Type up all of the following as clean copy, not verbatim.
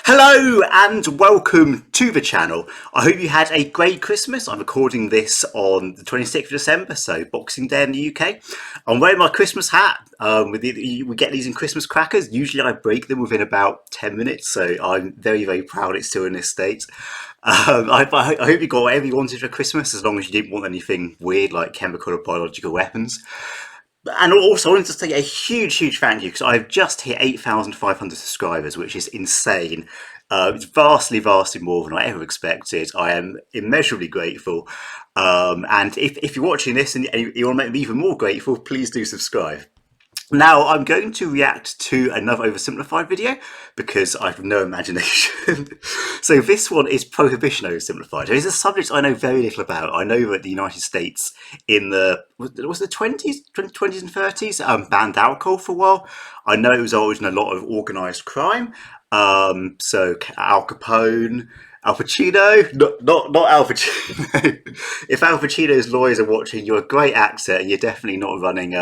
Hello and welcome to the channel. I hope you had a great Christmas. I'm recording this on the 26th of December, so Boxing Day in the UK. I'm wearing my Christmas hat. We get these in Christmas crackers. Usually I break them within about 10 minutes, so I'm very, very proud it's still in this state. I hope you got whatever you wanted for Christmas, as long as you didn't want anything weird like chemical or biological weapons. And also, I wanted to say a huge thank you because I've just hit 8,500 subscribers, which is insane. It's vastly more than I ever expected. I am immeasurably grateful. And if you're watching this and you want to make me even more grateful, please do subscribe. Now, I'm going to react to another Oversimplified video because I have no imagination. So this one is Prohibition Oversimplified. It is a subject I know very little about. I know that the United States in the 20s and 30s banned alcohol for a while. I know it was always in a lot of organised crime. So Al Capone, Al Pacino, not Al Pacino. If Al Pacino's lawyers are watching, you're a great actor and you're definitely not running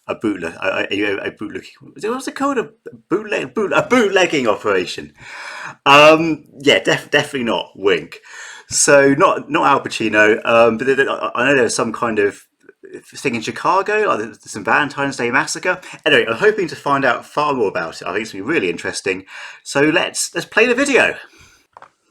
a bootlegging. What's it called? A bootlegging operation. Yeah, definitely not. Wink. So not Al Pacino. But I know there was some kind of thing in Chicago, like some Valentine's Day massacre. Anyway, I'm hoping to find out far more about it. I think it's going to be really interesting. So let's play the video.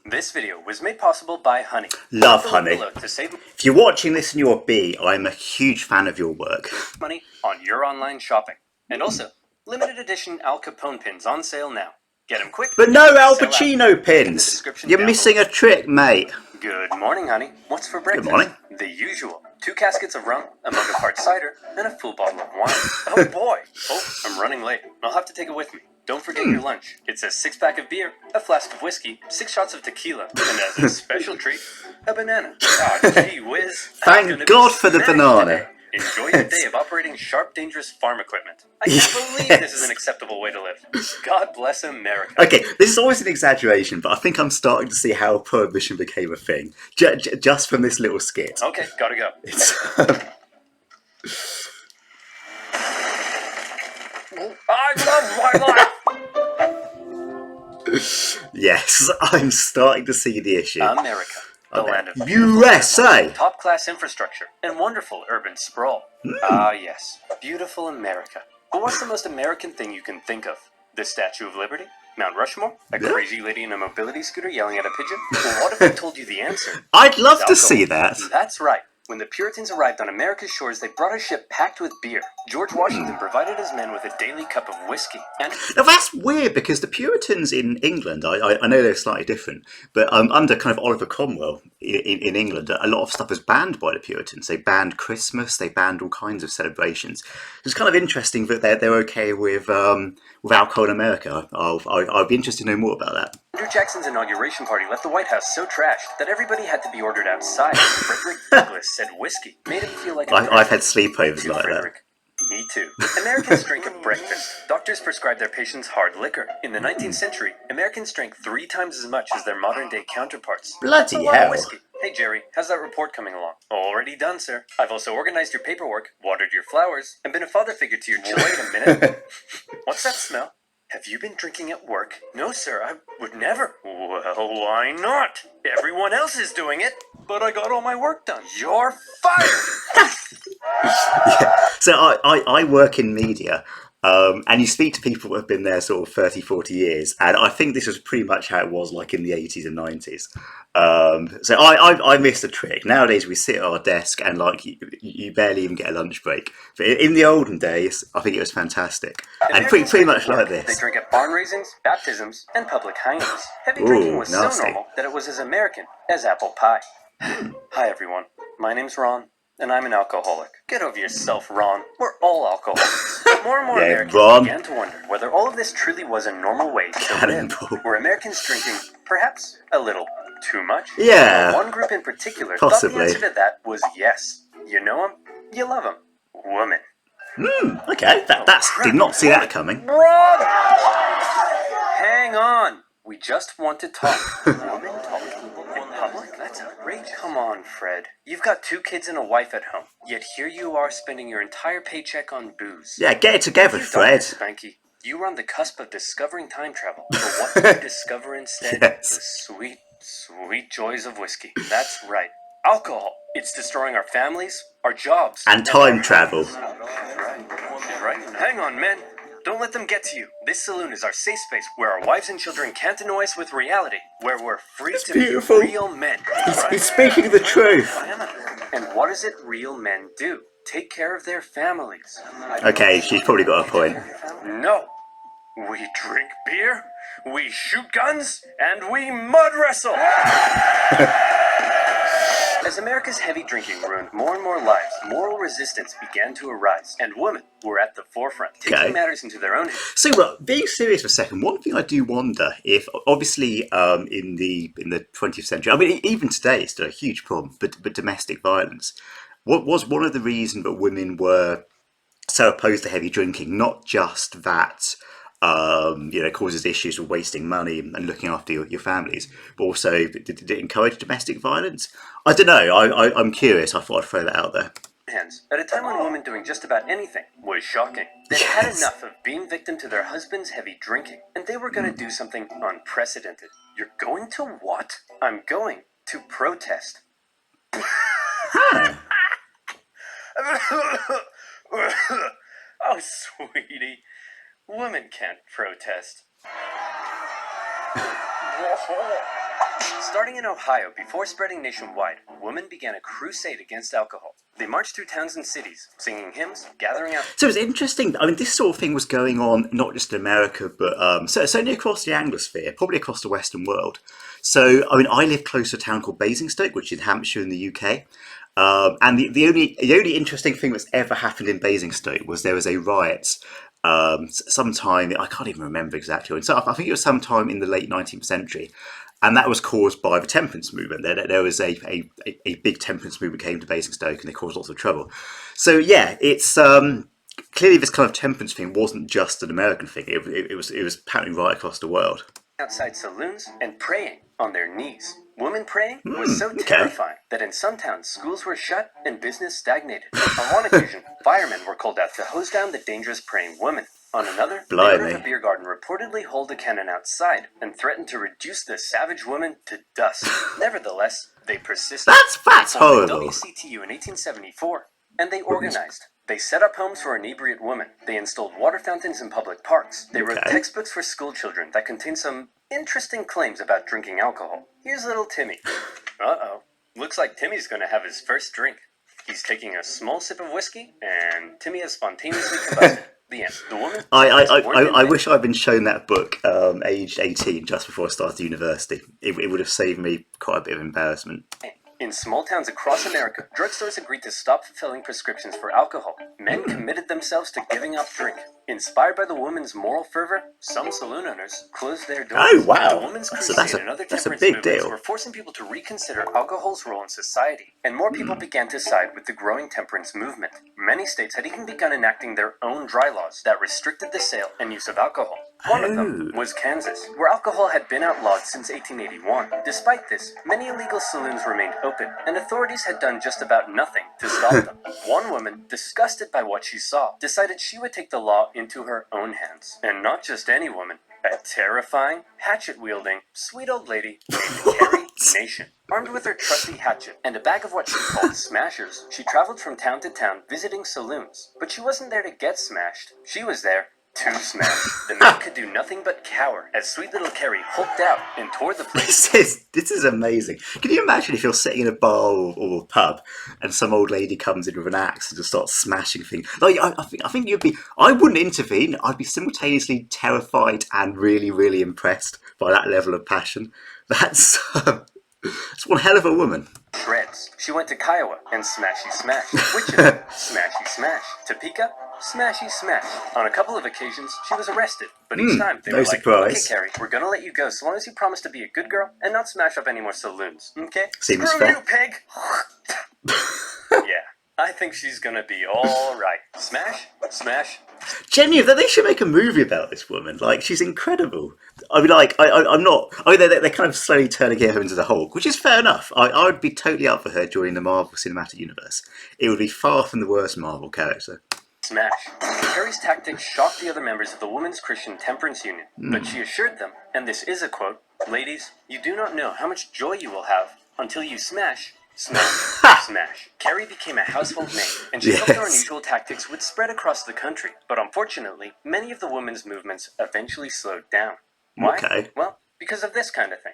This video was made possible by Honey. Love Honey. If you're watching this and you're a bee, I'm a huge fan of your work. Money on your online shopping. And also, limited edition Al Capone pins on sale now. Get them quick. But no Al Pacino pins! You're missing a trick, mate. Good morning, honey. What's for breakfast? Good morning. The usual. 2 caskets of rum, a mug of hard cider, and a full bottle of wine. Oh boy! Oh, I'm running late. I'll have to take it with me. Don't forget your lunch. It's a 6-pack of beer, a flask of whiskey, 6 shots of tequila, and as a special treat, a banana. Ah, gee whiz. Thank God for the banana. Today. Enjoy the day of operating sharp, dangerous farm equipment. I can't believe this is an acceptable way to live. God bless America. Okay, this is always an exaggeration, but I think I'm starting to see how Prohibition became a thing. Just from this little skit. Okay, gotta go. I love my life! Yes, I'm starting to see the issue. America. The land of USA! Top-class infrastructure and wonderful urban sprawl. Ah, yes. Beautiful America. But what's the most American thing you can think of? The Statue of Liberty? Mount Rushmore? A crazy lady in a mobility scooter yelling at a pigeon? Well, what if I told you the answer? I'd love to see that. That's right. When the Puritans arrived on America's shores, they brought a ship packed with beer. George Washington provided his men with a daily cup of whiskey. And now that's weird because the Puritans in England, I know they're slightly different, but under kind of Oliver Cromwell in England, a lot of stuff was banned by the Puritans. They banned Christmas, they banned all kinds of celebrations. It's kind of interesting that they're okay with alcohol in America. I'd be interested to know more about that. Andrew Jackson's inauguration party left the White House so trashed that everybody had to be ordered outside. Frederick Douglass said whiskey made him feel like I've had sleepovers like that. Me too. Americans drink at breakfast. Doctors prescribe their patients hard liquor. In the 19th century, Americans drank 3 times as much as their modern-day counterparts. Bloody hell. Whiskey. Hey, Jerry, how's that report coming along? Already done, sir. I've also organized your paperwork, watered your flowers, and been a father figure to your children. Wait a minute. What's that smell? Have you been drinking at work? No, sir, I would never. Well, why not? Everyone else is doing it, but I got all my work done. You're fired! Yeah. So I work in media, and you speak to people who have been there sort of 30, 40 years, and I think this was pretty much how it was like in the 80s and 90s. So I missed a trick. Nowadays we sit at our desk and like you barely even get a lunch break. But in the olden days, I think it was fantastic. And pretty much like this. They drink at barn raisings, baptisms, and public hangings. Heavy drinking was so normal that it was as American as apple pie. Hi everyone, my name's Ron. And I'm an alcoholic. Get over yourself, Ron. We're all alcoholics. But more and more Americans began to wonder whether all of this truly was a normal way to live. Were Americans drinking, perhaps, a little too much? Yeah. One group in particular possibly thought the answer to that was yes. You know them, you love them. Woman. Okay, did not see that coming. Ron! Hang on. We just want to talk. Woman talking in public? That's outrageous. Come on, Fred. You've got 2 kids and a wife at home. Yet here you are spending your entire paycheck on booze. Yeah, get it together, Fred. Spanky. You were on the cusp of discovering time travel. But what did you discover instead? Yes. The sweet, sweet joys of whiskey. That's right. Alcohol. It's destroying our families, our jobs, And time our travel. Right. Hang on, men. Don't let them get to you. This saloon is our safe space where our wives and children can't annoy us with reality, where we're free to beautiful. be real men. He's speaking the truth. And what is it real men do? Take care of their families. Okay, she's probably got a point. No. We drink beer, we shoot guns, and we mud wrestle! As America's heavy drinking ruined more and more lives, moral resistance began to arise, and women were at the forefront, taking matters into their own hands. So, being serious for a second, one thing I do wonder if, obviously, in the 20th century, I mean, even today, it's still a huge problem, but domestic violence. What was one of the reasons that women were so opposed to heavy drinking? Not just that causes issues with wasting money and looking after your families, but also did it encourage domestic violence? I don't know. I'm curious. I thought I'd throw that out there. At a time when women doing just about anything was shocking. They had enough of being victim to their husband's heavy drinking, and they were going to do something unprecedented. You're going to what? I'm going to protest. Oh, sweetie. Women can't protest. Starting in Ohio, before spreading nationwide, women began a crusade against alcohol. They marched through towns and cities, singing hymns, gathering out... So it's interesting. I mean, this sort of thing was going on not just in America, but certainly across the Anglosphere, probably across the Western world. So, I mean, I live close to a town called Basingstoke, which is in Hampshire in the UK. And the only interesting thing that's ever happened in Basingstoke was there was a riot sometime, I can't even remember exactly when. So I think it was sometime in the late 19th century. And that was caused by the temperance movement. There was a big temperance movement came to Basingstoke, and they caused lots of trouble. So yeah, it's clearly this kind of temperance thing wasn't just an American thing. It was apparently right across the world. Outside saloons and praying on their knees. Women praying was so terrifying that in some towns schools were shut and business stagnated. On one occasion, firemen were called out to hose down the dangerous praying women. On another, the owner of a beer garden reportedly held a cannon outside and threatened to reduce the savage women to dust. Nevertheless, they persisted. That's horrible. WCTU in 1874, and they organized. They set up homes for inebriate women. They installed water fountains in public parks. They wrote textbooks for school children that contained some interesting claims about drinking alcohol. Here's little Timmy. Uh-oh. Looks like Timmy's going to have his first drink. He's taking a small sip of whiskey, and Timmy has spontaneously combusted. The end. The woman. I wish I'd been shown that book aged 18 just before I started university. It would have saved me quite a bit of embarrassment. In small towns across America, drugstores agreed to stop fulfilling prescriptions for alcohol. Men committed themselves to giving up drink. Inspired by the woman's moral fervor, some saloon owners closed their doors. Oh, wow. The women's crusade and other temperance movements were forcing people to reconsider alcohol's role in society, and more people began to side with the growing temperance movement. Many states had even begun enacting their own dry laws that restricted the sale and use of alcohol. One of them was Kansas, where alcohol had been outlawed since 1881. Despite this, many illegal saloons remained open, and authorities had done just about nothing to stop them. One woman, disgusted by what she saw, decided she would take the law into her own hands. And not just any woman, a terrifying, hatchet-wielding, sweet old lady named Carrie Nation. Armed with her trusty hatchet and a bag of what she called smashers, she traveled from town to town visiting saloons. But she wasn't there to get smashed. She was there to smash. The man could do nothing but cower as sweet little Carrie hulked out and tore the place. This is amazing. Can you imagine if you're sitting in a bar or a pub and some old lady comes in with an axe and just starts smashing things? Like I think you'd be. I wouldn't intervene. I'd be simultaneously terrified and really, really impressed by that level of passion. That's one hell of a woman. Shreds. She went to Kiowa and smashy smash. Wichita, smashy smash. Topeka, smashy smash. On a couple of occasions, she was arrested, but each time they were like, surprise. "Okay, Carrie, we're gonna let you go so long as you promise to be a good girl and not smash up any more saloons, okay? Seems Screw fair. you, pig!" Yeah, I think she's gonna be all right. Smash, smash. Genuinely, they should make a movie about this woman. Like, she's incredible. I mean, like, I'm not. I mean, they're kind of slowly turning her into the Hulk, which is fair enough. I would be totally up for her joining the Marvel Cinematic Universe. It would be far from the worst Marvel character. smash. Carrie's tactics shocked the other members of the Women's Christian Temperance Union, but she assured them, and this is a quote, "Ladies, you do not know how much joy you will have until you smash, smash, smash." Carrie became a household name, and she hoped her unusual tactics would spread across the country. But unfortunately, many of the women's movements eventually slowed down. Why? Okay. Well, because of this kind of thing.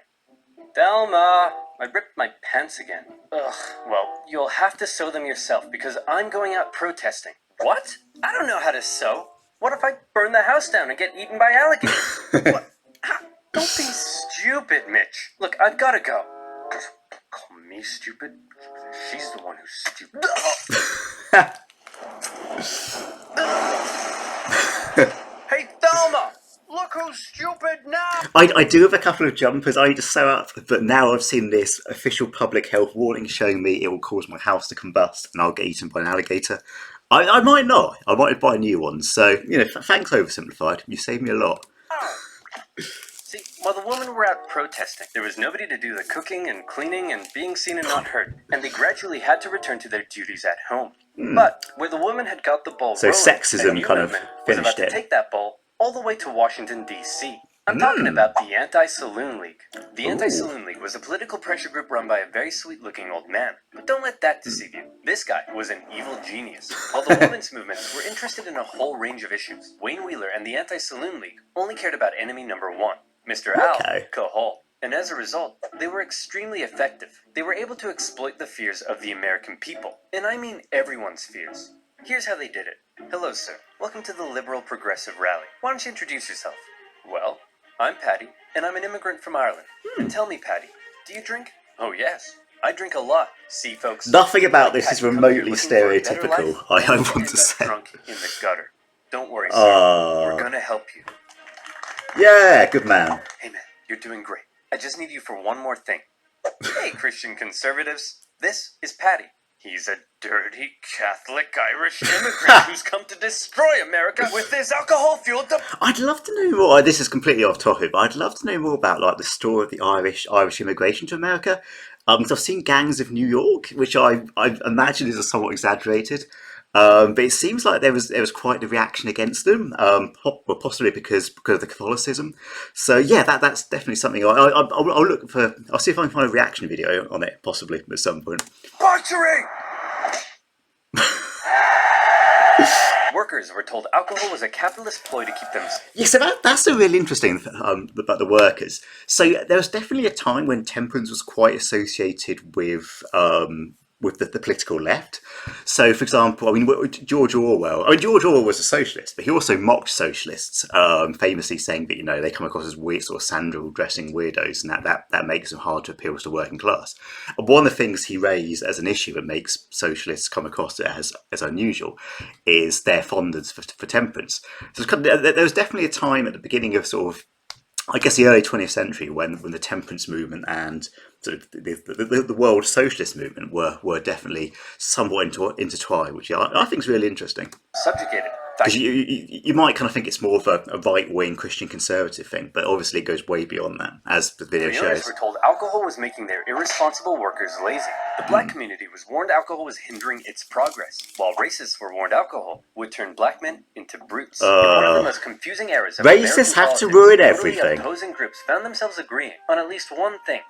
Thelma, I ripped my pants again. Ugh, well, you'll have to sew them yourself because I'm going out protesting. What? I don't know how to sew. What if I burn the house down and get eaten by alligators? What? Don't be stupid, Mitch. Look, I've got to go. Call me stupid? She's the one who's stupid. Hey, Thelma! Look who's stupid now! I do have a couple of jumpers I just sew up, but now I've seen this official public health warning showing me it will cause my house to combust and I'll get eaten by an alligator. I might not. I might buy new ones. So, thanks, Oversimplified. You saved me a lot. Oh. See, while the women were out protesting, there was nobody to do the cooking and cleaning and being seen and not heard, and they gradually had to return to their duties at home. But where the woman had got the ball rolling, sexism a new kind of movement was about finished to it. take that ball all the way to Washington, D.C. I'm talking about the Anti-Saloon League. The Anti-Saloon League was a political pressure group run by a very sweet-looking old man. But don't let that deceive you. This guy was an evil genius. While the women's movements were interested in a whole range of issues, Wayne Wheeler and the Anti-Saloon League only cared about enemy number one, Mr. Alcohol. And as a result, they were extremely effective. They were able to exploit the fears of the American people. And I mean everyone's fears. Here's how they did it. Hello, sir. Welcome to the Liberal Progressive Rally. Why don't you introduce yourself? Well, I'm Patty, and I'm an immigrant from Ireland. And tell me, Patty, do you drink? Oh, yes. I drink a lot. See, folks. Nothing about like this Patty, is come here remotely looking for a better stereotypical, life, I and want you to end up say. drunk in the gutter. Don't worry, sir. We're gonna help you. Yeah, good man. Hey, man, you're doing great. I just need you for one more thing. Hey, Christian conservatives. This is Patty. He's a dirty Catholic Irish immigrant who's come to destroy America with this alcohol-fueled... I'd love to know more. This is completely off topic, but I'd love to know more about the story of the Irish immigration to America. Because I've seen Gangs of New York, which I imagine is somewhat exaggerated. But it seems like there was quite the reaction against them, possibly because of the Catholicism. So yeah, that's definitely something I'll look for. I'll see if I can find a reaction video on it, possibly at some point. Butchery! Workers were told alcohol was a capitalist ploy to keep them safe. Yeah, so that's a really interesting about the workers. So there was definitely a time when temperance was quite associated with the political left. So, for example, George Orwell was a socialist, but he also mocked socialists, famously saying that they come across as weird, sort of sandal dressing weirdos, and that makes them hard to appeal to the working class. And one of the things he raised as an issue that makes socialists come across as unusual is their fondness for temperance. So there was definitely a time at the beginning of sort of, I guess, the early 20th century when the temperance movement and sort of the world socialist movement were definitely somewhat intertwined, which I think is really interesting. Subjugated. Because you might kind of think it's more of a right-wing Christian conservative thing, but obviously it goes way beyond that, as the video The owners shows. were told alcohol was making their irresponsible workers lazy. The black community was warned alcohol was hindering its progress, while racists were warned alcohol would turn black men into brutes. In one of the most confusing eras of Racists American have to politics, ruin totally everything. opposing groups found themselves agreeing on at least one thing.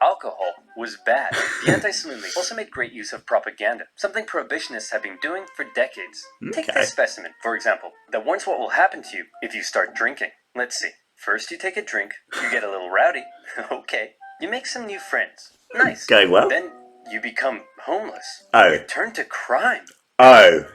Alcohol was bad. The Anti-Saloon League also made great use of propaganda, something prohibitionists have been doing for decades. Take this specimen, for example, that warns what will happen to you if you start drinking. Let's see. First you take a drink, you get a little rowdy, okay. You make some new friends. Nice. Going well? Then you become homeless. Oh. You turn to crime. Oh.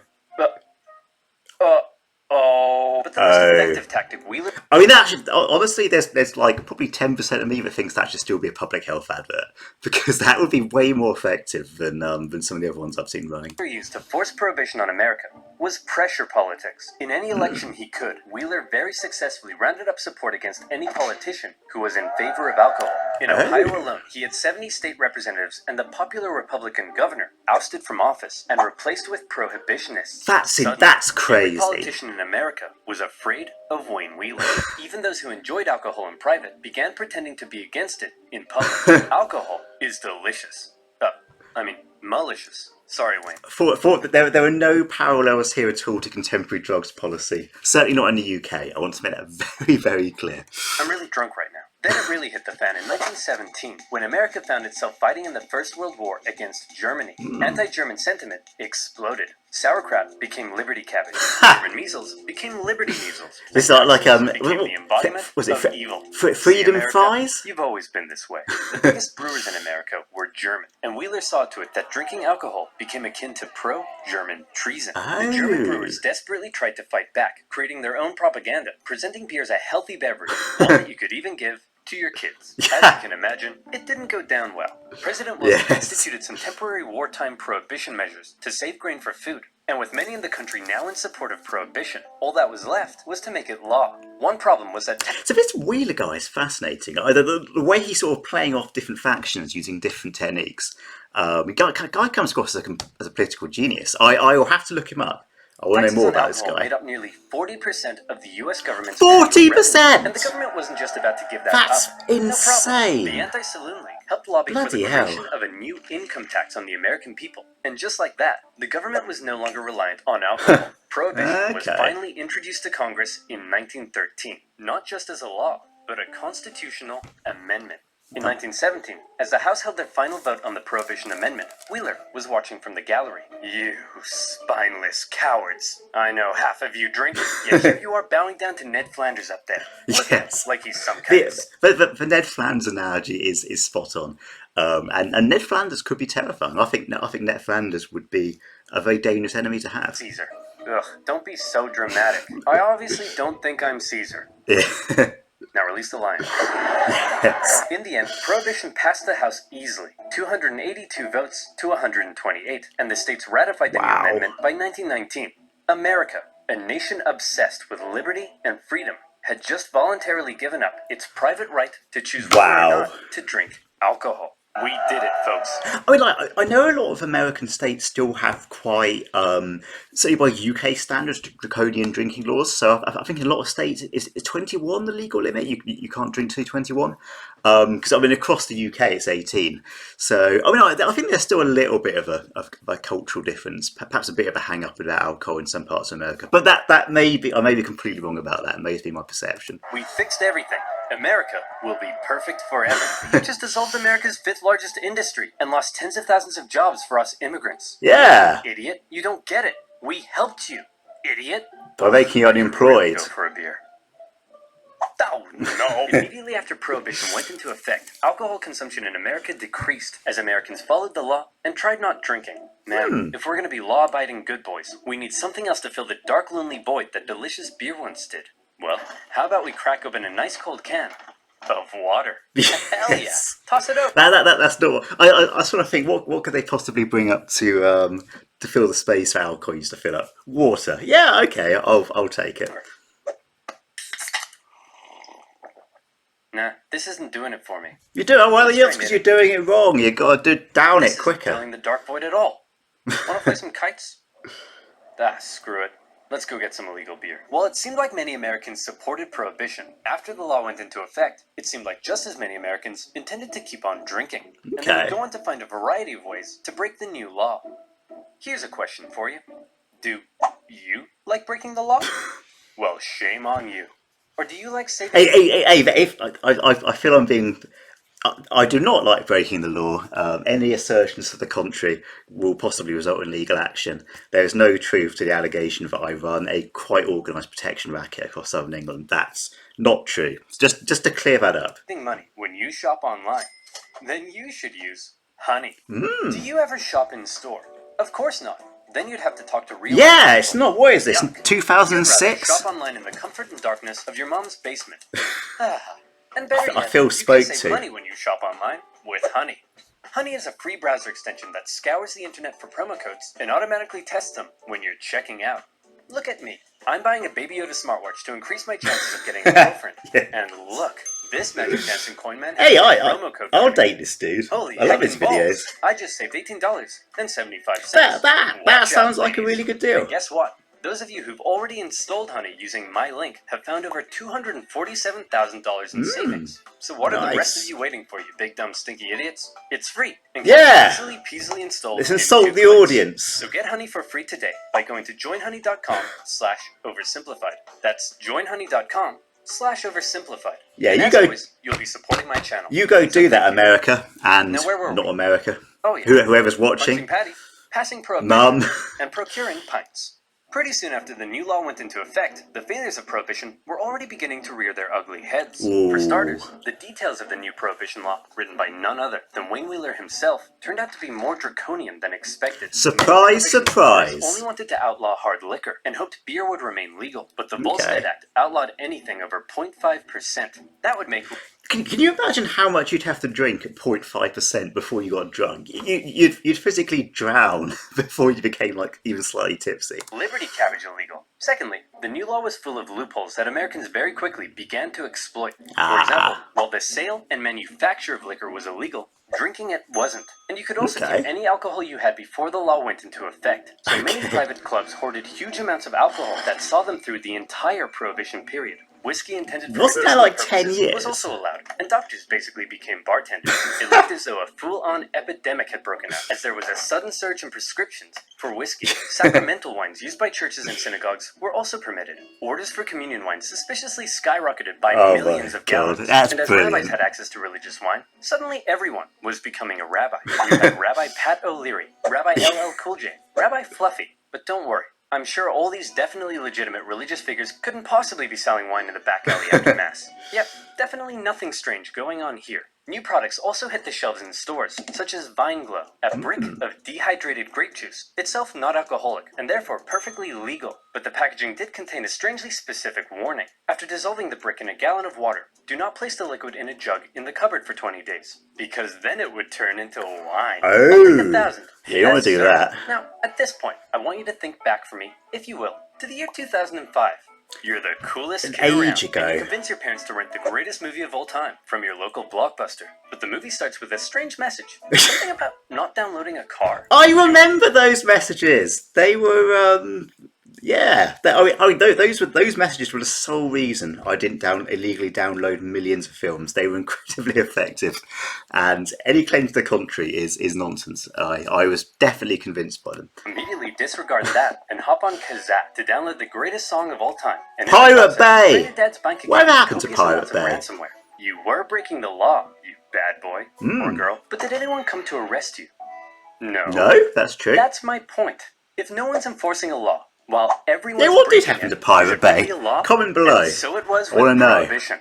But the most effective tactic we look... I mean, actually, honestly, there's like probably 10% of me that thinks that should still be a public health advert, because that would be way more effective than some of the other ones I've seen running. ...used to force prohibition on America was pressure politics. In any election he could, Wheeler very successfully rounded up support against any politician who was in favor of alcohol. In Ohio alone, he had 70 state representatives and the popular Republican governor ousted from office and replaced with prohibitionists. That's crazy. Every politician in America was afraid of Wayne Wheeler. Even those who enjoyed alcohol in private began pretending to be against it in public. Alcohol is delicious. malicious. Sorry, Wayne. Thought that there are no parallels here at all to contemporary drugs policy. Certainly not in the UK. I want to make that very, very clear. I'm really drunk right now. Then it really hit the fan in 1917, when America found itself fighting in the First World War against Germany. Anti-German sentiment exploded. Sauerkraut became Liberty Cabbage. German measles became Liberty measles. This is like became the embodiment of evil. Freedom America, fries? You've always been this way. The biggest brewers in America were German, and Wheeler saw to it that drinking alcohol became akin to pro-German treason. The German brewers desperately tried to fight back, creating their own propaganda, presenting beer as a healthy beverage, one that you could even give to your kids. As you can imagine, it didn't go down well. President Wilson instituted some temporary wartime prohibition measures to save grain for food. And with many in the country now in support of prohibition, all that was left was to make it law. One problem was that... So this Wheeler guy is fascinating. The way he's sort of playing off different factions using different techniques. Guy comes across as a political genius. I will have to look him up. I want to know more about this guy. Made up nearly 40% of the U.S. government's 40%! And the government wasn't just about to give that That's up. insane. No the Anti-Saloon League helped lobby for the hell. creation of a new income tax on the American people. And just like that, the government was no longer reliant on alcohol. Prohibition was finally introduced to Congress in 1913, not just as a law, but a constitutional amendment. In 1917, as the House held their final vote on the Prohibition Amendment, Wheeler was watching from the gallery. You spineless cowards. I know half of you drink, yet here you are bowing down to Ned Flanders up there. Yes. Like he's some kind of... But the Ned Flanders analogy is spot on. And Ned Flanders could be terrifying. I think Ned Flanders would be a very dangerous enemy to have. Caesar. Ugh, don't be so dramatic. I obviously don't think I'm Caesar. Yeah. Now release the lion. In the end, Prohibition passed the House easily, 282 votes to 128, and the states ratified the new amendment by 1919. America, a nation obsessed with liberty and freedom, had just voluntarily given up its private right to choose whether or not to drink alcohol. We did it, folks. I mean, I know a lot of American states still have quite, certainly by UK standards, draconian drinking laws. So I think in a lot of states, is 21 the legal limit? You can't drink till 21? Because I mean, across the UK, it's 18. So I mean, I think there's still a little bit of a cultural difference, perhaps a bit of a hang up with alcohol in some parts of America. But that may be, I may be completely wrong about that. It may be my perception. We fixed everything. America will be perfect forever. You just dissolved America's 5th largest industry and lost tens of thousands of jobs for us immigrants. Yeah. Idiot, you don't get it. We helped you, idiot. By making you unemployed. Go for a beer. Oh, no. Immediately after Prohibition went into effect, alcohol consumption in America decreased as Americans followed the law and tried not drinking. Man, if we're going to be law-abiding good boys, we need something else to fill the dark, lonely void that delicious beer once did. Well, how about we crack open a nice cold can of water? Hell yeah! Toss it over. That's not. I sort of think what could they possibly bring up to fill the space for alcohol used to fill up? Water. Yeah, okay, I'll take it. Nah, this isn't doing it for me. You do it well, yes, because you're doing it wrong. You got to down it quicker. This isn't filling the dark void at all. Want to play some kites? Screw it. Let's go get some illegal beer. While it seemed like many Americans supported Prohibition, after the law went into effect, it seemed like just as many Americans intended to keep on drinking. And they would go on to find a variety of ways to break the new law. Here's a question for you. Do you like breaking the law? Well, shame on you. Or do you like saving... Hey, I feel I'm being... I do not like breaking the law. Any assertions to the contrary will possibly result in legal action. There is no truth to the allegation that I run a quite organised protection racket across southern England. That's not true. Just to clear that up. Money when you shop online, then you should use Honey. Do you ever shop in store? Of course not. Then you'd have to talk to real Yeah, it's not. What is this? 2006? Shop online in the comfort and darkness of your mom's basement. And better yet, I feel you spoke can save to. money when you shop online with Honey. Honey is a free browser extension that scours the internet for promo codes and automatically tests them when you're checking out. Look at me. I'm buying a Baby Yoda smartwatch to increase my chances of getting a girlfriend. And look, this Magic Dancing Coin Man has a promo code. I'll date this dude. Holy I love his videos. Balls. I just saved $18.75. That sounds like a really good deal. And guess what? Those of you who've already installed Honey using my link have found over $247,000 in savings. So what are the rest of you waiting for, you big dumb stinky idiots? It's free and can be easily peasily installed. Let's in insult 2 the clicks. audience. So get Honey for free today by going to joinhoney.com/oversimplified. That's joinhoney.com/oversimplified. Yeah, and you as go. Always, you'll be supporting my channel. You go do that, America, and Now, where were not we? America. Oh yeah. Whoever's watching. Punching Patty, passing prohibition, Mum. and procuring pints. Pretty soon after the new law went into effect, the failures of prohibition were already beginning to rear their ugly heads. Ooh. For starters, the details of the new prohibition law, written by none other than Wayne Wheeler himself, turned out to be more draconian than expected. Surprise, surprise. Only wanted to outlaw hard liquor and hoped beer would remain legal, but the Volstead Act outlawed anything over 0.5%. That would make... Can you imagine how much you'd have to drink at 0.5% before you got drunk? You'd physically drown before you became like even slightly tipsy. Liberty cabbage illegal. Secondly, the new law was full of loopholes that Americans very quickly began to exploit. For example, while the sale and manufacture of liquor was illegal, drinking it wasn't. And you could also keep any alcohol you had before the law went into effect. So many private clubs hoarded huge amounts of alcohol that saw them through the entire prohibition period. Whiskey intended for Wasn't that like 10 years? Was also allowed, and doctors basically became bartenders. It looked as though a full-on epidemic had broken out, as there was a sudden surge in prescriptions for whiskey. Sacramental wines used by churches and synagogues were also permitted. Orders for communion wine suspiciously skyrocketed by millions of gallons. That's and as brilliant. rabbis had access to religious wine, suddenly everyone was becoming a rabbi. You had Rabbi Pat O'Leary, Rabbi LL Cool J, Rabbi Fluffy. But don't worry. I'm sure all these definitely legitimate religious figures couldn't possibly be selling wine in the back alley after Mass. Yep, definitely nothing strange going on here. New products also hit the shelves in stores, such as Vine Glow, a brick of dehydrated grape juice, itself not alcoholic, and therefore perfectly legal. But the packaging did contain a strangely specific warning. After dissolving the brick in a gallon of water, do not place the liquid in a jug in the cupboard for 20 days, because then it would turn into wine. Oh, 1,000. you don't want to do that. Now, at this point, I want you to think back for me, if you will, to the year 2005. You're the coolest kid around, ago. and you convince your parents to rent the greatest movie of all time from your local Blockbuster. But the movie starts with a strange message. Something about not downloading a car. I remember those messages. They were, those messages were the sole reason I didn't illegally download millions of films. They were incredibly effective, and any claim to the contrary is nonsense. I was definitely convinced by them. Immediately disregard that and hop on Kazaa to download the greatest song of all time. And Pirate Bay! your dad's bank account What happened to copious amounts Pirate of Bay? ransomware. You were breaking the law, you bad boy or girl. But did anyone come to arrest you? No. No, that's true. That's my point. If no one's enforcing a law, while everyone's Yeah, what did breaking happen it, to Pirate is it Bay? really a law? Comment below. And so it was I wanna with know. prohibition.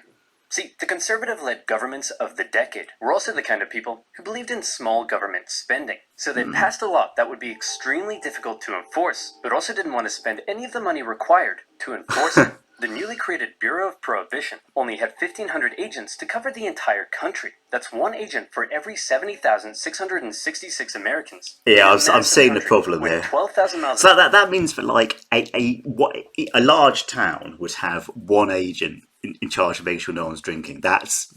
See, the conservative-led governments of the decade were also the kind of people who believed in small government spending. So they passed a law that would be extremely difficult to enforce, but also didn't want to spend any of the money required to enforce it. The newly created Bureau of Prohibition only had 1,500 agents to cover the entire country. That's one agent for every 70,666 Americans. Yeah, In a I'm massive seeing the country problem with here. 12,000 miles So that means that like a large town would have one agent in charge of making sure no one's drinking. That's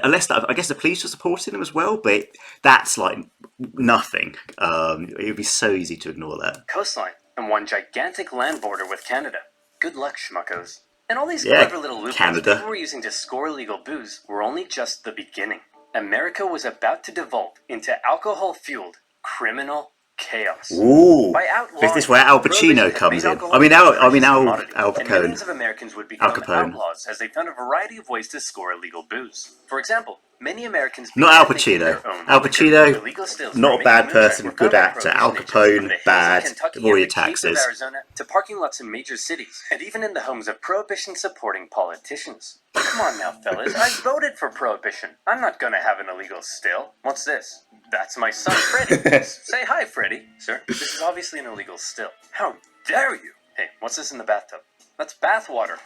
unless I guess the police were supporting them as well, but that's like nothing. It would be so easy to ignore that. coastline and one gigantic land border with Canada. Good luck, schmuckos. And all these clever little loopholes Canada. people were using to score illegal booze were only just the beginning. America was about to devolve into alcohol-fueled criminal chaos. Ooh, By outlawing, this is where Al prohibition Pacino had comes made in. alcohol I mean, Al a commodity, and Capone. millions of Americans would become Al Capone. outlaws as they found a variety of ways to score illegal booze. For example, many Americans Not Al began making Pacino. their own Al liquor. Pacino, Illegal stills not for a making bad moonshine person, were good found by actor. Al prohibition agents from Capone, the hills of bad. Kentucky Avoid and the Cape taxes. of Arizona to parking lots in major cities, and even in the homes of prohibition-supporting politicians. Come on now, fellas. I voted for prohibition. I'm not gonna have an illegal still. What's this? That's my son, Freddie. Say hi, Freddie. Sir, this is obviously an illegal still. How dare you? Hey, what's this in the bathtub? That's bath water.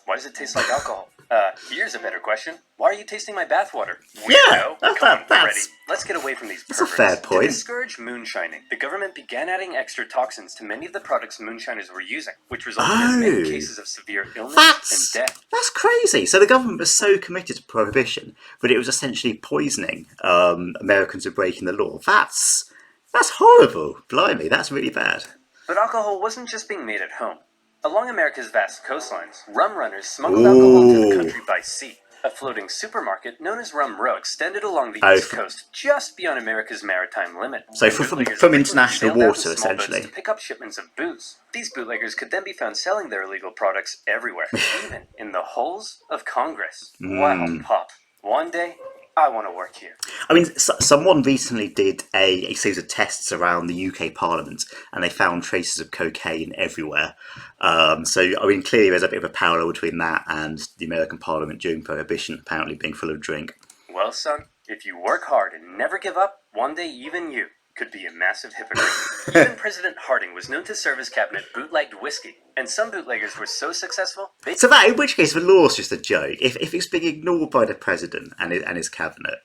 Why does it taste like alcohol? Here's a better question. Why are you tasting my bathwater? Yeah, Come on, that's Freddie. Let's get away from these that's a perverts. fair point. To discourage moonshining, the government began adding extra toxins to many of the products moonshiners were using, which resulted in many cases of severe illness and death. That's crazy. So the government was so committed to prohibition, but it was essentially poisoning Americans who were breaking the law. That's horrible. Blimey, that's really bad. But alcohol wasn't just being made at home. Along America's vast coastlines, rum runners smuggled alcohol to the country by sea. A floating supermarket known as Rum Row extended along the east coast, just beyond America's maritime limit. So from international water, essentially. To pick up shipments of booze. These bootleggers could then be found selling their illegal products everywhere, even in the halls of Congress. Wow, Pop. One day, I want to work here. I mean, someone recently did a series of tests around the UK Parliament, and they found traces of cocaine everywhere. So, I mean, clearly there's a bit of a parallel between that and the American Parliament during Prohibition apparently being full of drink. Well, son, if you work hard and never give up, one day even you could be a massive hypocrite. Even President Harding was known to serve his cabinet bootlegged whiskey, and some bootleggers were so successful. So that, in which case, the law's just a joke. If it's being ignored by the president and his cabinet,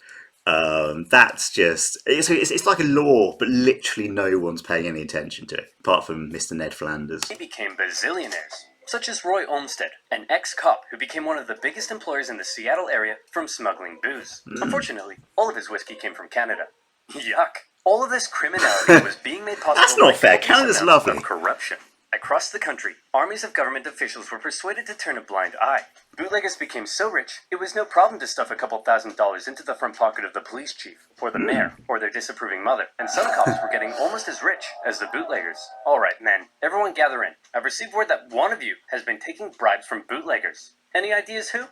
that's just it's like a law, but literally no one's paying any attention to it, apart from Mr. Ned Flanders. They became bazillionaires, such as Roy Olmsted, an ex-cop who became one of the biggest employers in the Seattle area from smuggling booze. Unfortunately, all of his whiskey came from Canada. Yuck. All of this criminality was being made possible That's not fair. Canada's lovely. Of corruption. Across the country, armies of government officials were persuaded to turn a blind eye. Bootleggers became so rich, it was no problem to stuff a couple $1,000s into the front pocket of the police chief, or the mayor, or their disapproving mother. And some cops were getting almost as rich as the bootleggers. Alright, men, everyone gather in. I've received word that one of you has been taking bribes from bootleggers. Any ideas who?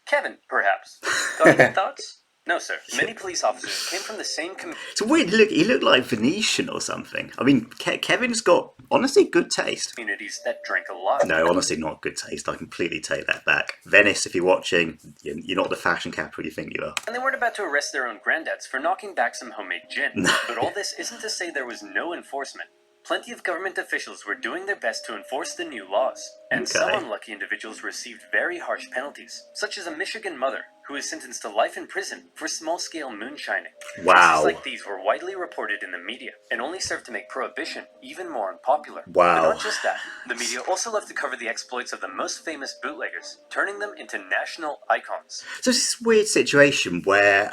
Kevin, perhaps. Got any thoughts? No, sir. Many police officers came from the same community. It's weird. Look, he looked like Venetian or something. I mean, Kevin's got, honestly, good taste. Communities that drink a lot. No, honestly, not good taste. I completely take that back. Venice, if you're watching, you're not the fashion capital you think you are. And they weren't about to arrest their own granddads for knocking back some homemade gin. But all this isn't to say there was no enforcement. Plenty of government officials were doing their best to enforce the new laws, and some unlucky individuals received very harsh penalties, such as a Michigan mother who was sentenced to life in prison for small-scale moonshining. Wow. Cases like these were widely reported in the media, and only served to make Prohibition even more unpopular. Wow. But not just that, the media also loved to cover the exploits of the most famous bootleggers, turning them into national icons. So it's this weird situation where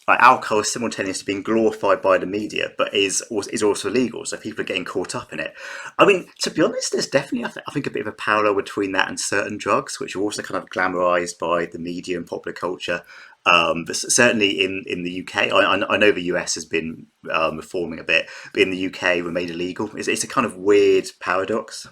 like alcohol is simultaneously being glorified by the media, but is also illegal. So people are getting caught up in it. I mean, to be honest, there's definitely, I think, a bit of a parallel between that and certain drugs, which are also kind of glamorized by the media and popular culture. But certainly in the UK, I know the US has been reforming a bit, but in the UK, were made illegal. It's a kind of weird paradox.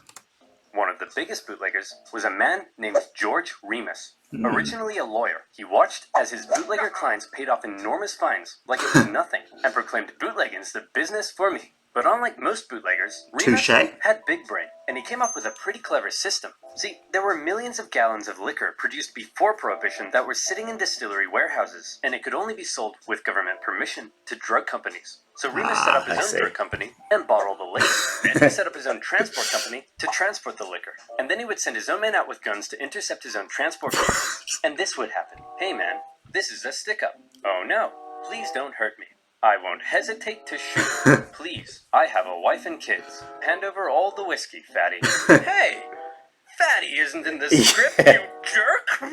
One of the biggest bootleggers was a man named George Remus. Originally a lawyer, he watched as his bootlegger clients paid off enormous fines like it was nothing, and proclaimed bootlegging's the business for me. But unlike most bootleggers, Remus had big brain, and he came up with a pretty clever system. See, there were millions of gallons of liquor produced before Prohibition that were sitting in distillery warehouses, and it could only be sold with government permission to drug companies. So Remus set up his own drug company and bottled the liquor. Then he set up his own transport company to transport the liquor. And then he would send his own men out with guns to intercept his own transport vehicles. And this would happen. Hey man, this is a stick-up. Oh no, please don't hurt me. I won't hesitate to shoot. Please, I have a wife and kids. Hand over all the whiskey, Fatty. Hey! Fatty isn't in the script, you jerk!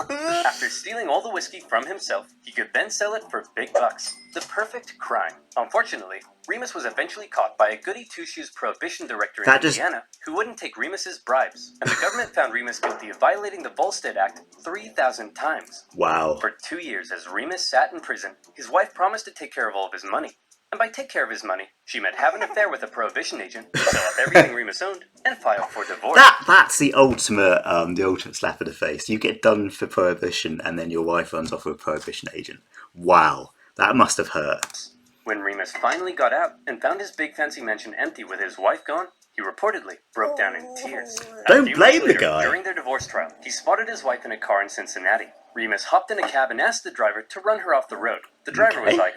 After stealing all the whiskey from himself, he could then sell it for big bucks. The perfect crime. Unfortunately, Remus was eventually caught by a goody two-shoes Prohibition director in Indiana who wouldn't take Remus's bribes, and the government found Remus guilty of violating the Volstead Act 3,000 times. Wow. For 2 years, as Remus sat in prison, his wife promised to take care of all of his money. And by take care of his money, she meant have an affair with a Prohibition agent, sell off everything Remus owned, and file for divorce. That's the ultimate slap in the face. You get done for Prohibition, and then your wife runs off with a Prohibition agent. Wow, that must have hurt. When Remus finally got out and found his big fancy mansion empty with his wife gone, he reportedly broke down in tears. Don't blame the guy. During their divorce trial, he spotted his wife in a car in Cincinnati. Remus hopped in a cab and asked the driver to run her off the road. The driver was like,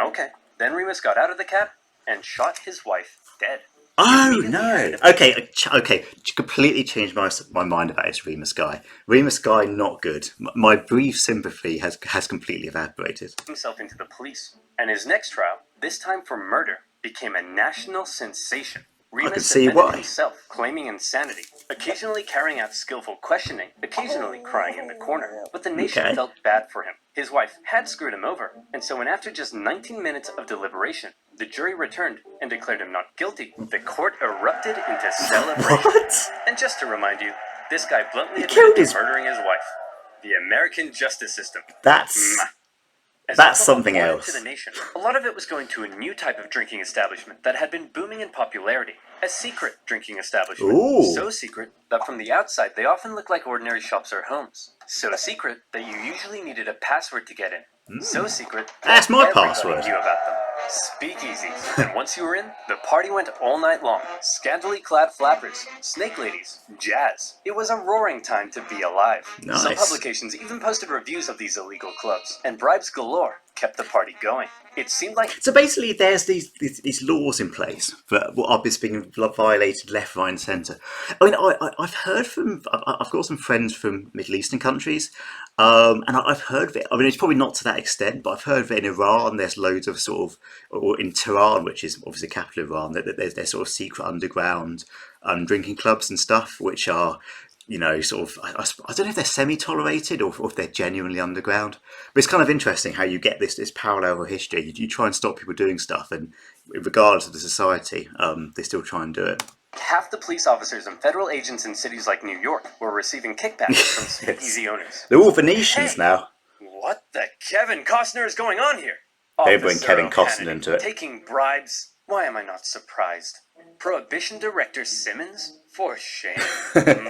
okay. Then Remus got out of the cab and shot his wife dead. Oh no! Okay. Completely changed my mind about this Remus guy. Remus guy, not good. My brief sympathy has completely evaporated. Himself into the police, and his next trial, this time for murder, became a national sensation. Remus defended himself, claiming insanity, occasionally carrying out skillful questioning, occasionally crying in the corner. But the nation felt bad for him. His wife had screwed him over, and so when after just 19 minutes of deliberation, the jury returned and declared him not guilty. The court erupted into celebration. What? And just to remind you, this guy bluntly killed admitted his- to murdering his wife. The American justice system. That's As That's alcohol something poured else. into the nation, a lot of it was going to a new type of drinking establishment that had been booming in popularity. A secret drinking establishment. Ooh. So secret that from the outside they often look like ordinary shops or homes. So secret that you usually needed a password to get in. So secret that That's my everybody password. knew about them. Speakeasies. And once you were in, the party went all night long. Scantily clad flappers, snake ladies, jazz. It was a roaring time to be alive. Some Nice. publications even posted reviews of these illegal clubs, and bribes galore kept the party going. It seemed like So basically, there's these laws in place for what I've been being violated left, right, and centre. I mean, I've heard from I've got some friends from Middle Eastern countries, and I've heard of it. I mean, it's probably not to that extent, but I've heard of it in Iran. There's loads of sort of, or in Tehran, which is obviously the capital of Iran. There's sort of secret underground drinking clubs and stuff, which are, you know, sort of, I don't know if they're semi-tolerated or if they're genuinely underground. But it's kind of interesting how you get this parallel history. You try and stop people doing stuff, and regardless of the society, they still try and do it. half the police officers and federal agents in cities like New York were receiving kickbacks from speakeasy owners. They're all Venetians Hey! now. What the Kevin Costner is going on here? They bring Officer Kevin Costner O'Hannon, into it. Taking bribes? Why am I not surprised? Prohibition Director Simmons? For shame.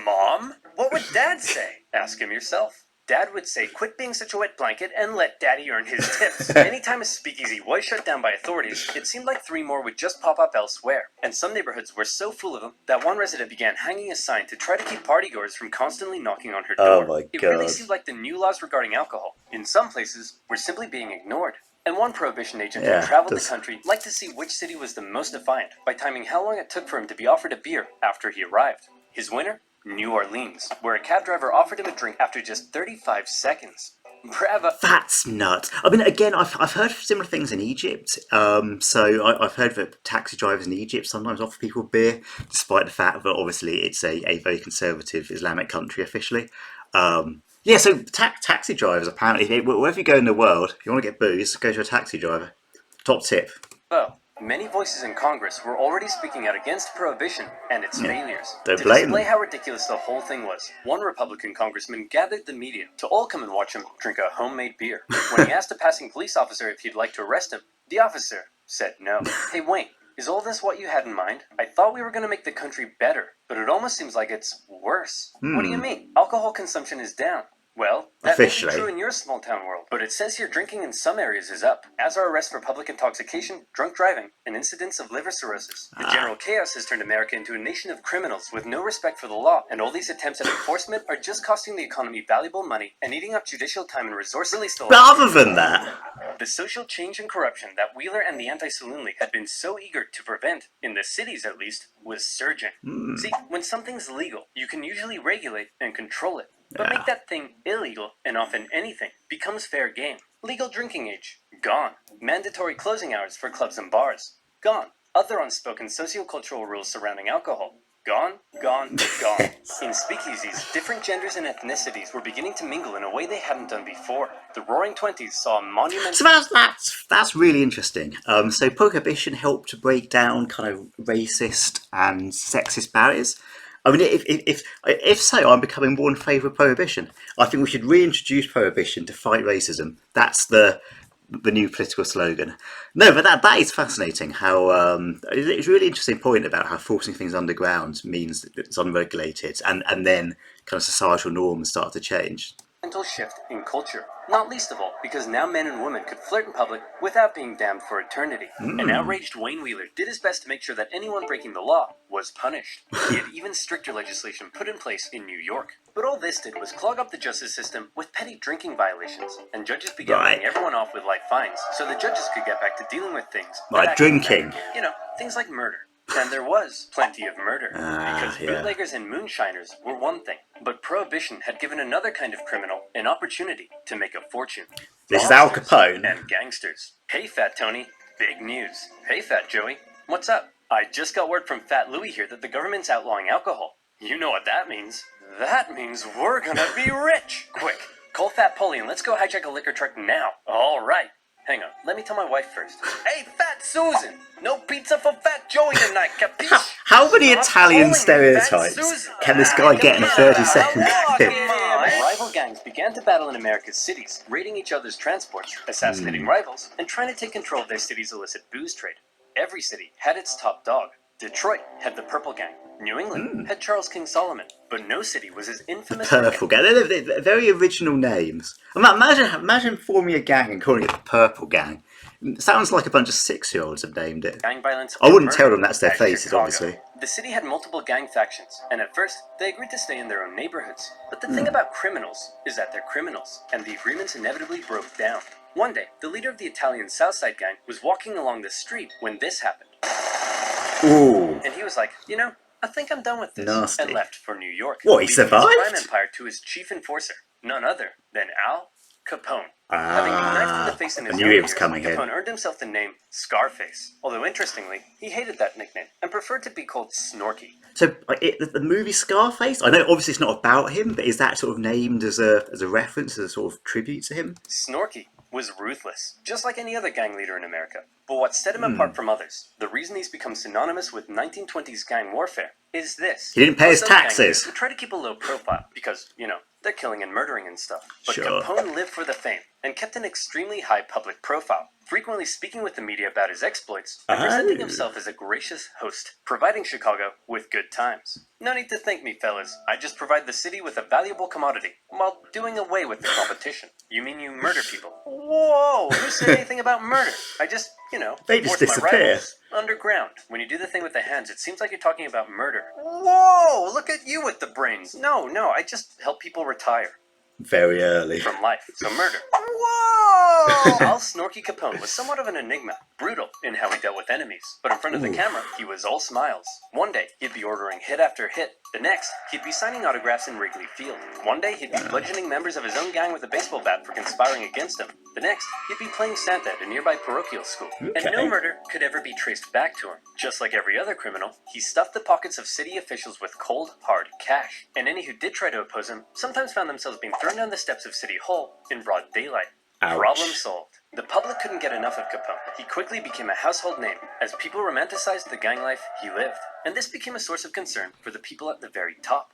Mom? What would Dad say? Ask him yourself. Dad would say, quit being such a wet blanket and let Daddy earn his tips. Anytime a speakeasy was shut down by authorities, it seemed like 3 more would just pop up elsewhere. And some neighborhoods were so full of them that one resident began hanging a sign to try to keep partygoers from constantly knocking on her door. Oh my It really God. seemed like the new laws regarding alcohol, in some places, were simply being ignored. And one prohibition agent Yeah, who traveled does- the country liked to see which city was the most defiant by timing how long it took for him to be offered a beer after he arrived. His winner? New Orleans, where a cab driver offered him a drink after just 35 seconds. Bravo. That's nuts. I mean, again, I've heard similar things in Egypt. So I've heard that taxi drivers in Egypt sometimes offer people beer, despite the fact that obviously it's a very conservative Islamic country officially. Yeah, so taxi drivers apparently, wherever you go in the world, if you want to get booze, go to a taxi driver. Top tip. Well, many voices in Congress were already speaking out against prohibition and its failures. Don't To blame display them. how ridiculous the whole thing was, one Republican congressman gathered the media to all come and watch him drink a homemade beer. When he asked a passing police officer if he'd like to arrest him, the officer said no. Hey, Wayne, is all this what you had in mind? I thought we were going to make the country better, but it almost seems like it's worse. What do you mean? Alcohol consumption is down. Well, that may be Officially. true in your small town world, but it says here drinking in some areas is up, as are arrests for public intoxication, drunk driving, and incidents of liver cirrhosis. The general chaos has turned America into a nation of criminals with no respect for the law, and all these attempts at enforcement are just costing the economy valuable money and eating up judicial time and resources. Release the But other than that, The social change and corruption that Wheeler and the Anti-Saloon League had been so eager to prevent, in the cities at least, was surging. See, when something's legal, you can usually regulate and control it. But make that thing illegal, and often anything, becomes fair game. Legal drinking age, gone. Mandatory closing hours for clubs and bars, gone. Other unspoken sociocultural rules surrounding alcohol, gone, gone, gone. In speakeasies, different genders and ethnicities were beginning to mingle in a way they hadn't done before. The Roaring Twenties saw a monumental... so that's really interesting. So prohibition helped to break down kind of racist and sexist barriers. I mean, if so, I'm becoming more in favour of prohibition. I think we should reintroduce prohibition to fight racism. That's the new political slogan. No, but that is fascinating. How it's a really interesting point about how forcing things underground means that it's unregulated, and then kind of societal norms start to change. shift in culture. Not least of all, because now men and women could flirt in public without being damned for eternity. An outraged Wayne Wheeler did his best to make sure that anyone breaking the law was punished. He had even stricter legislation put in place in New York. But all this did was clog up the justice system with petty drinking violations, and judges began letting everyone off with light fines, so the judges could get back to dealing with things Like drinking. You know, things like murder. And there was plenty of murder, because bootleggers and moonshiners were one thing, but prohibition had given another kind of criminal an opportunity to make a fortune. This is Al Mobsters Capone. and gangsters. Hey, Fat Tony, big news. Hey, Fat Joey, what's up? I just got word from Fat Louie here that the government's outlawing alcohol. You know what that means. That means we're gonna be rich. Quick, call Fat Polly and let's go hijack a liquor truck now. All right. hang on. Let me tell my wife first. Hey, Fat Susan! No pizza for Fat Joey tonight, capiche? How many Stop Italian calling me Fat stereotypes Susan. can this guy get in a 30-second clip? Rival gangs began to battle in America's cities, raiding each other's transports, assassinating rivals, and trying to take control of their city's illicit booze trade. Every city had its top dog. Detroit had the Purple Gang. New England had Charles King Solomon. But no city was as infamous. Purple Gang. They're very original names. Imagine forming a gang and calling it the Purple Gang. It sounds like a bunch of 6-year-olds have named it. Gang violence. I wouldn't tell them that's their faces, Chicago. obviously. The city had multiple gang factions, and at first, they agreed to stay in their own neighborhoods. But the thing about criminals is that they're criminals, and the agreements inevitably broke down. One day, the leader of the Italian Southside gang was walking along the street when this happened. Ooh. And he was like, you know, I think I'm done with this. Nasty. And left for New York. What, he survived? His crime empire to his chief enforcer, none other than Al Capone. Having been knifed in the face in his I knew young he was years, coming Capone in. earned himself the name Scarface. Although interestingly, he hated that nickname and preferred to be called Snorky. So the movie Scarface, I know obviously it's not about him, but is that sort of named as a reference, as a sort of tribute to him? Snorky was ruthless, just like any other gang leader in America. But what set him apart from others, the reason he's become synonymous with 1920s gang warfare, is this. He didn't pay his Most other gang taxes. leaders would try to keep a low profile because, you know, they're killing and murdering and stuff. But Sure. Capone lived for the fame and kept an extremely high public profile, frequently speaking with the media about his exploits and presenting himself as a gracious host, providing Chicago with good times. No need to thank me, fellas. I just provide the city with a valuable commodity while doing away with the competition. You mean you murder people? Whoa! Who said anything about murder? I just, you know, They just force my disappear. rivals underground. When you do the thing with the hands, it seems like you're talking about murder. Whoa! Look at you with the brains. No, I just help people retire Very early. from life. So murder. Whoa! Al Snorky Capone was somewhat of an enigma, brutal in how he dealt with enemies. But in front of the camera, he was all smiles. One day, he'd be ordering hit after hit. The next, he'd be signing autographs in Wrigley Field. One day, he'd be bludgeoning members of his own gang with a baseball bat for conspiring against him. The next, he'd be playing Santa at a nearby parochial school. And no murder could ever be traced back to him. Just like every other criminal, he stuffed the pockets of city officials with cold, hard cash. And any who did try to oppose him sometimes found themselves being thrown down the steps of City Hall in broad daylight. Ouch. Problem solved. The public couldn't get enough of Capone. He quickly became a household name as people romanticized the gang life he lived. And this became a source of concern for the people at the very top.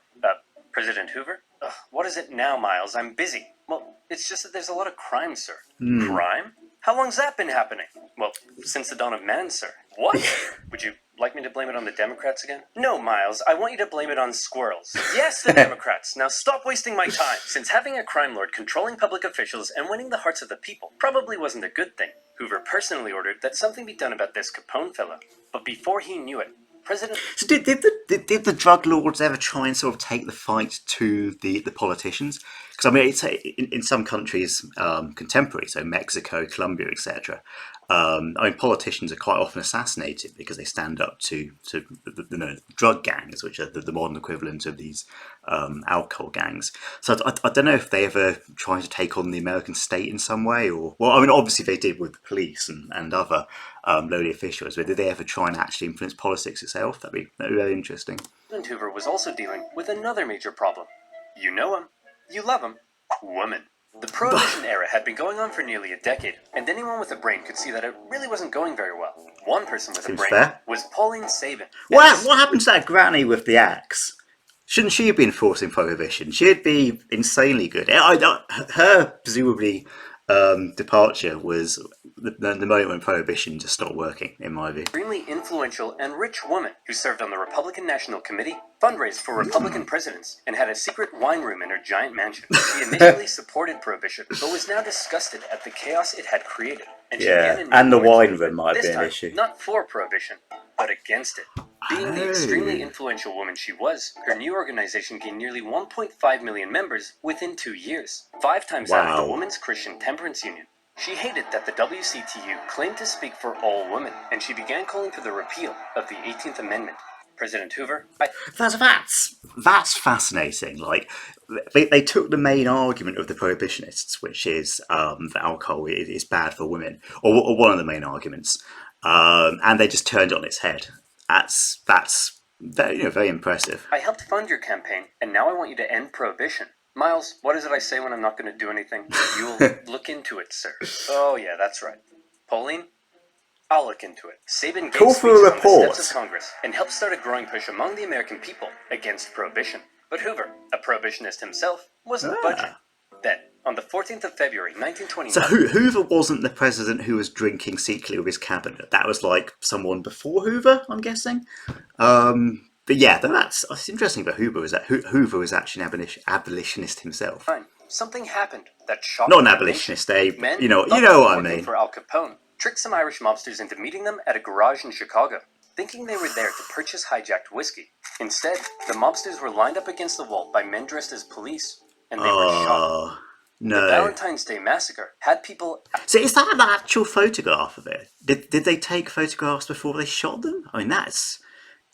President Hoover? Ugh, what is it now, Miles? I'm busy. Well, it's just that there's a lot of crime, sir. Crime? How long's that been happening? Well, since the dawn of man, sir. What? Would you like me to blame it on the Democrats again? No, Miles, I want you to blame it on squirrels. Yes, the Democrats. Now stop wasting my time. Since having a crime lord controlling public officials and winning the hearts of the people probably wasn't a good thing, Hoover personally ordered that something be done about this Capone fellow. But before he knew it, President... So did the drug lords ever try and sort of take the fight to the politicians? Because I mean, it's in some countries contemporary, so Mexico, Colombia, etc. I mean, politicians are quite often assassinated because they stand up to the drug gangs, which are the modern equivalent of these alcohol gangs. So I don't know if they ever tried to take on the American state in some way, or well, I mean, obviously they did with the police and other lowly officials, but did they ever try and actually influence politics itself? That'd be very interesting. President Hoover was also dealing with another major problem. You know him, you love him, woman. The Prohibition era had been going on for nearly a decade, and anyone with a brain could see that it really wasn't going very well. One person with Seems a brain fair. was Pauline Sabin. What happened to that granny with the axe? Shouldn't she have been enforcing prohibition? She'd be insanely good. Her presumably departure was the moment when prohibition just stopped working, in my view. Extremely influential and rich woman who served on the Republican National Committee, fundraised for Republican presidents, and had a secret wine room in her giant mansion. She initially supported prohibition, but was now disgusted at the chaos it had created. And she began a new and the war wine movement, room might have this been an time, issue. not for prohibition, but against it. Being the extremely influential woman she was, her new organization gained nearly 1.5 million members within 2 years, 5 times that of the Women's Christian Temperance Union. She hated that the WCTU claimed to speak for all women, and she began calling for the repeal of the 18th Amendment. President Hoover, That's fascinating. Like they took the main argument of the prohibitionists, which is that alcohol is bad for women, or one of the main arguments, and they just turned it on its head. That's very, very impressive. I helped fund your campaign, and now I want you to end prohibition. Miles, what is it I say when I'm not going to do anything? You'll look into it, sir. Oh, yeah, that's right. Pauline? I'll look into it. Sabin gave speeches on the steps of Congress and helped start a growing push among the American people against prohibition. But Hoover, a prohibitionist himself, wasn't budging. Then, on the 14th of February, 1929... So Hoover wasn't the president who was drinking secretly with his cabinet. That was like someone before Hoover, I'm guessing. But yeah, that's interesting that Hoover was actually an abolitionist himself. Something happened that shocked Not an abolitionist, you know what I mean. For Al Capone tricked some Irish mobsters into meeting them at a garage in Chicago, thinking they were there to purchase hijacked whiskey. Instead, the mobsters were lined up against the wall by men dressed as police, and they were shot. No. The Valentine's Day Massacre had people... So is that an actual photograph of it? Did they take photographs before they shot them? I mean, that's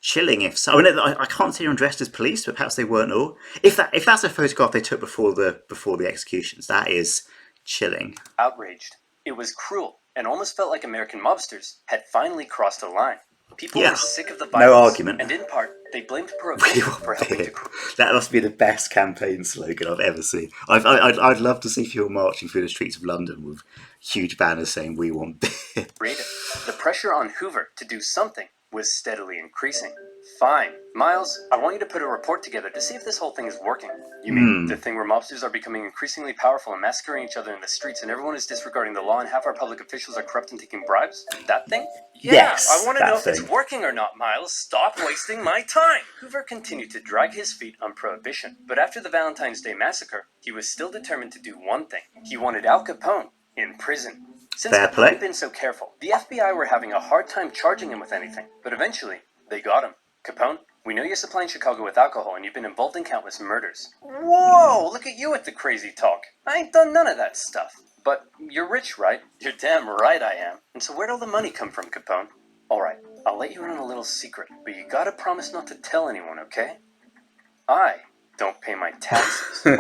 chilling. If so, I mean, I can't see them dressed as police, but perhaps they weren't all. If that's a photograph they took before the executions, that is chilling. Outraged. It was cruel, and almost felt like American mobsters had finally crossed a line. People were sick of the violence. No argument. And in part, they blamed prohibition for helping to... That must be the best campaign slogan I've ever seen. I'd love to see people marching through the streets of London with huge banners saying, "We want beer." The pressure on Hoover to do something was steadily increasing. Fine. Miles, I want you to put a report together to see if this whole thing is working. You mean the thing where mobsters are becoming increasingly powerful and massacring each other in the streets and everyone is disregarding the law and half our public officials are corrupt and taking bribes? That thing? Yeah, yes, I want to know if it's working or not, Miles. Stop wasting my time! Hoover continued to drag his feet on prohibition, but after the Valentine's Day Massacre, he was still determined to do one thing. He wanted Al Capone in prison. Since Capone had been so careful, the FBI were having a hard time charging him with anything, but eventually, they got him. Capone, we know you're supplying Chicago with alcohol and you've been involved in countless murders. Whoa, look at you with the crazy talk. I ain't done none of that stuff. But you're rich, right? You're damn right I am. And so where'd all the money come from, Capone? Alright, I'll let you in on a little secret, but you gotta promise not to tell anyone, okay? I don't pay my taxes.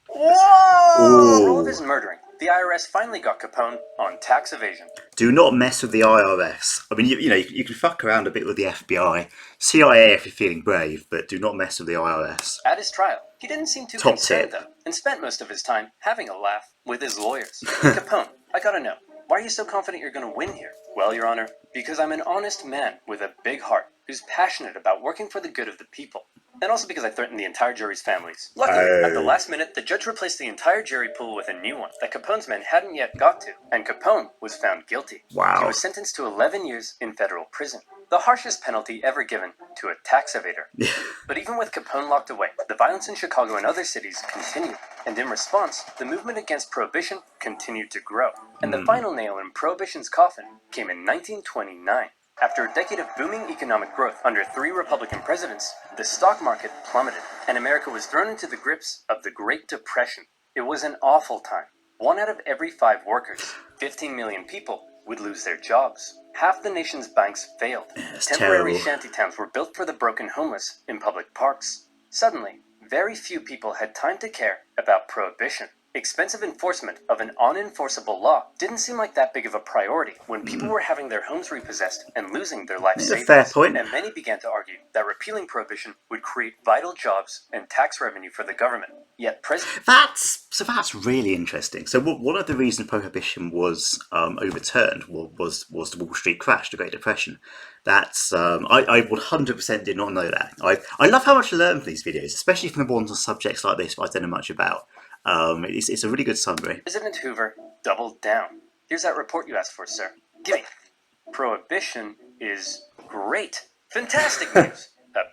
Whoa! For all of his murdering, the IRS finally got Capone on tax evasion. Do not mess with the IRS. I mean, you can fuck around a bit with the FBI, CIA if you're feeling brave, but do not mess with the IRS. At his trial, he didn't seem too concerned, though, and spent most of his time having a laugh with his lawyers. Capone, I gotta know, why are you so confident you're gonna win here? Well, Your Honor, because I'm an honest man with a big heart who's passionate about working for the good of the people. And also because I threatened the entire jury's families. Luckily, at the last minute, the judge replaced the entire jury pool with a new one that Capone's men hadn't yet got to, and Capone was found guilty. Wow. He was sentenced to 11 years in federal prison, the harshest penalty ever given to a tax evader. But even with Capone locked away, the violence in Chicago and other cities continued, and in response, the movement against prohibition continued to grow. And the final nail in prohibition's coffin came in 1929. After a decade of booming economic growth under 3 Republican presidents, the stock market plummeted, and America was thrown into the grips of the Great Depression. It was an awful time. 1 out of every 5 workers, 15 million people, would lose their jobs. Half the nation's banks failed. Temporary shantytowns were built for the broken homeless in public parks. Suddenly, very few people had time to care about prohibition. Expensive enforcement of an unenforceable law didn't seem like that big of a priority when people were having their homes repossessed and losing their life savings. Fair point. And many began to argue that repealing prohibition would create vital jobs and tax revenue for the government. Yet That's really interesting. So one of the reasons prohibition was overturned was the Wall Street crash, the Great Depression. That's I 100% did not know that. I love how much I learn from these videos, especially from the ones on subjects like this I don't know much about. It's a really good summary. President Hoover doubled down. Here's that report you asked for, sir. Gimme. Prohibition is great. Fantastic news.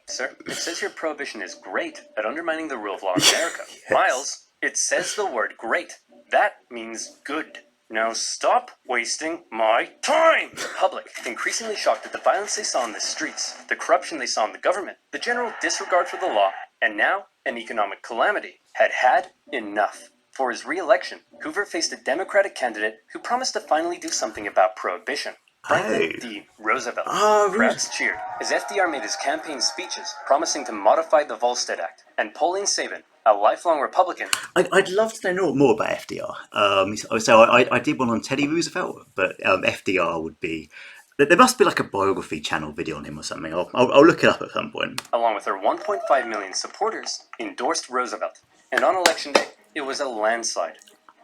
Sir, it says here prohibition is great at undermining the rule of law in America. Yes. Miles, it says the word great. That means good. Now stop wasting my time! The public, increasingly shocked at the violence they saw in the streets, the corruption they saw in the government, the general disregard for the law, and now an economic calamity, had enough. For his re-election, Hoover faced a Democratic candidate who promised to finally do something about prohibition. Franklin D. Roosevelt. Crowds cheered as FDR made his campaign speeches promising to modify the Volstead Act, and Pauline Sabin, a lifelong Republican. I'd love to know more about FDR. So I did one on Teddy Roosevelt, but FDR would be... There must be like a biography channel video on him or something. I'll look it up at some point. Along with her 1.5 million supporters, endorsed Roosevelt. And on election day, it was a landslide.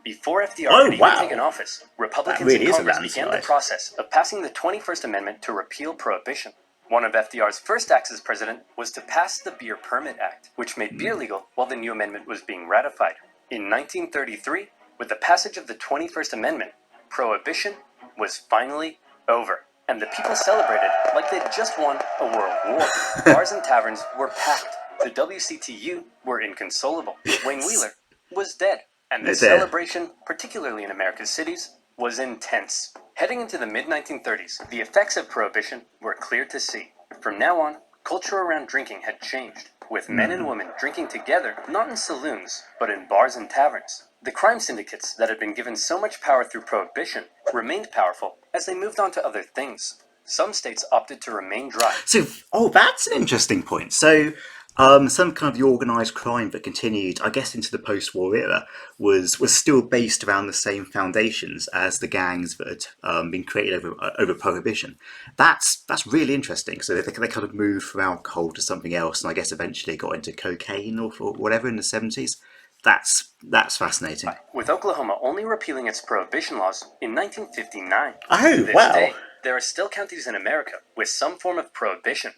Before FDR had even taken office, Republicans in Congress began the process of passing the 21st Amendment to repeal Prohibition. One of FDR's first acts as president was to pass the Beer Permit Act, which made beer legal while the new amendment was being ratified. In 1933, with the passage of the 21st Amendment, Prohibition was finally over, and the people celebrated like they'd just won a world war. Bars and taverns were packed. The WCTU were inconsolable. Wayne Wheeler was dead, and the celebration, particularly in America's cities, was intense. Heading into the mid-1930s, the effects of Prohibition were clear to see. From now on, culture around drinking had changed, with men and women drinking together, not in saloons, but in bars and taverns. The crime syndicates that had been given so much power through Prohibition remained powerful as they moved on to other things. Some states opted to remain dry. So, that's an interesting point. So, some kind of the organised crime that continued, I guess, into the post-war era was still based around the same foundations as the gangs that had been created over Prohibition. That's really interesting. So they kind of moved from alcohol to something else, and I guess eventually got into cocaine or whatever in the 70s. That's fascinating. With Oklahoma only repealing its prohibition laws in 1959. Oh, to this day, there are still counties in America with some form of prohibition.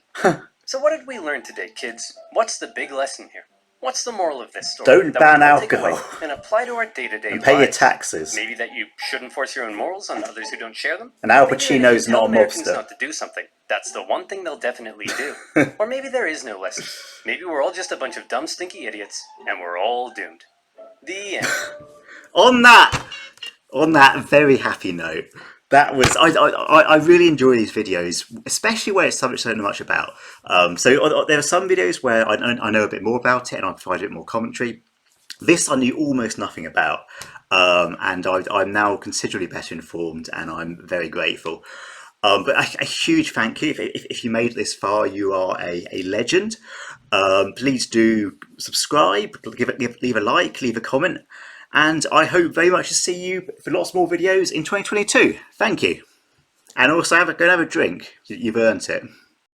So what did we learn today, kids? What's the big lesson here? What's the moral of this story? Don't ban alcohol. And apply to our day-to-day and pay lives. your taxes. Maybe that you shouldn't force your own morals on others who don't share them. And Al Pacino's not a Americans mobster. Not to do something. That's the one thing they'll definitely do. Or maybe there is no lesson. Maybe we're all just a bunch of dumb, stinky idiots, and we're all doomed. The end. On that very happy note, that was I really enjoy these videos, especially where it's something I don't know much about. So there are some videos where I know a bit more about it and I provide a bit more commentary. This I knew almost nothing about, and I'm now considerably better informed, and I'm very grateful. But a huge thank you. If you made it this far, you are a legend. Please do subscribe, leave a like, leave a comment. And I hope very much to see you for lots more videos in 2022. Thank you. And also go and have a drink. You've earned it.